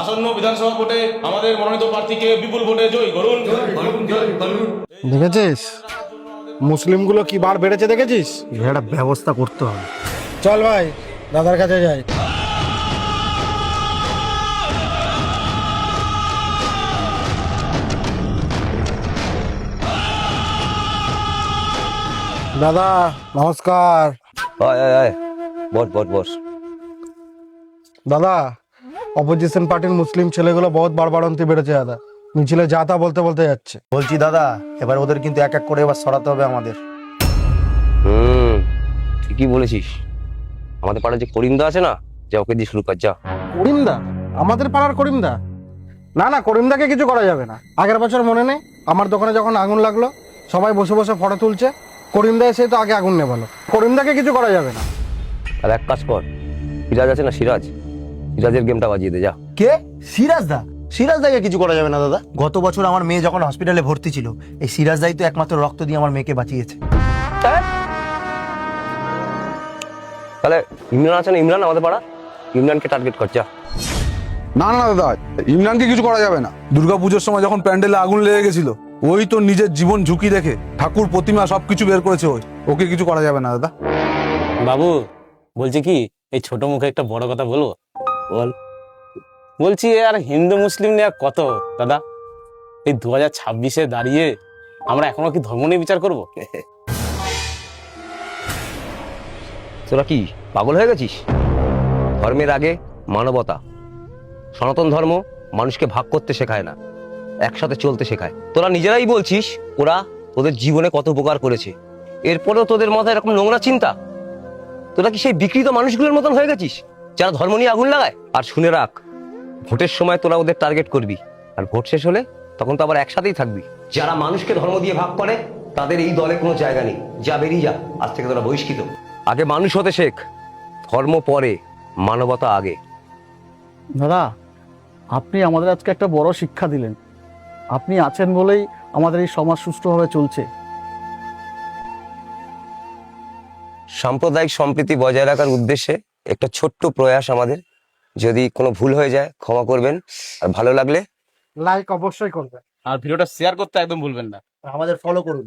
আসন্ন বিধানসভা ভোটে আমাদের মনোনীত প্রার্থীকে বিপুল ভোটে জয়ী করুন। দেখেছিস মুসলিমগুলো কি বার বেড়েছে দেখেছিস? একটা ব্যবস্থা করতে হবে। চল ভাই দাদার কাছে যাই। দাদা নমস্কার। আয় আয় আয়, বস বস বস। দাদা অপোজিশন পার্টির মুসলিম ছেলেগুলো বহুত বাড়বাড়ন্তি বেড়েছে দাদা, মিছিলে যা তা বলতে বলতে যাচ্ছে। বলছি দাদা, এবার ওদের কিন্তু এক এক করে এবার সরাতে হবে আমাদের। ঠিকই বলেছিস। আমাদের পাড়ায় যে করিমদা আছে না, যা ওকে দিয়ে শুরু কর যা। করিমদা? আমাদের পাড়ার করিমদা? না না, করিমদাকে কিছু করা যাবে না। আগের বছর মনে নেই আমার দোকানে যখন আগুন লাগলো, সবাই বসে বসে ফটো তুলছে, করিমদা এসে তো আগে আগুন নেভালো। করিমদাকে কিছু করা যাবে না। আর এক কাজ কর, সিরাজ আছে না, সিরাজের গেমটা বাজিয়ে দে যা। কে? সিরাজ দা? সিরাজ দাকে কিছু করা যাবে না দাদা। গত বছর আমার মেয়ে যখন হসপিটালে ভর্তি ছিল, এই সিরাজ দাই তো একমাত্র রক্ত দিয়ে আমার মেয়েকে বাঁচিয়েছে। তাহলে ইমরান আছে না, ইমরান আমাদের পাড়া, ইমরানকে টার্গেট কর যা। না না দাদা, ইমরানকে কিছু করা যাবে না। দুর্গাপুজোর সময় যখন প্যান্ডেলে আগুন লেগে গেছিল, ওই তো নিজের জীবন ঝুঁকি রেখে ঠাকুর প্রতিমা সবকিছু বের করেছে, ওকে কিছু করা যাবে না দাদা। বাবু বলছি কি, এই ছোট মুখে একটা বড় কথা বলবো? বল। বলছি আর হিন্দু মুসলিম নিয়ে আর কত দাদা, এই 2026-এ দাঁড়িয়ে আমরা এখনো কি ধর্ম নিয়ে বিচার করব? তোরা কি পাগল হয়ে গেছিস? ধর্মের আগে মানবতা। সনাতন ধর্ম মানুষকে ভাগ করতে শেখায় না, একসাথে চলতে শেখায়। তোরা নিজেরাই বলছিস ওরা তোদের জীবনে কত উপকার করেছে, এরপরেও তোদের মাথায় এরকম নোংরা চিন্তা। তোরা কি সেই বিকৃত মানুষগুলোর মতন হয়ে গেছিস যারা ধর্ম নিয়ে আগুন লাগায়? আর শুনে রাখ, ভোটের সময় তোরা ওদের টার্গেট করবি, আর ভোট শেষ হলে তখন তো আবার একসাথেই থাকবি। যারা মানুষকে ধর্ম দিয়ে ভাগ করে তাদের এই দলে কোনো জায়গা নেই। যা বেরিয়ে যা, আজ থেকে তোরা বহিষ্কৃত। আগে মানুষ হতে শেখ, ধর্ম পরে, মানবতা আগে। দাদা, আপনি আমাদের আজকে একটা বড় শিক্ষা দিলেন। আপনি আছেন বলেই আমাদের এই সমাজ সুষ্ঠুভাবে চলছে। সাম্প্রদায়িক সম্প্রীতি বজায় রাখার উদ্দেশ্যে একটা ছোট্ট প্রয়াস আমাদের। যদি কোনো ভুল হয়ে যায় ক্ষমা করবেন, আর ভালো লাগলে লাইক অবশ্যই করবে। আর ভিডিওটা শেয়ার করতে একদম ভুলবেন না। আমাদের ফলো করুন।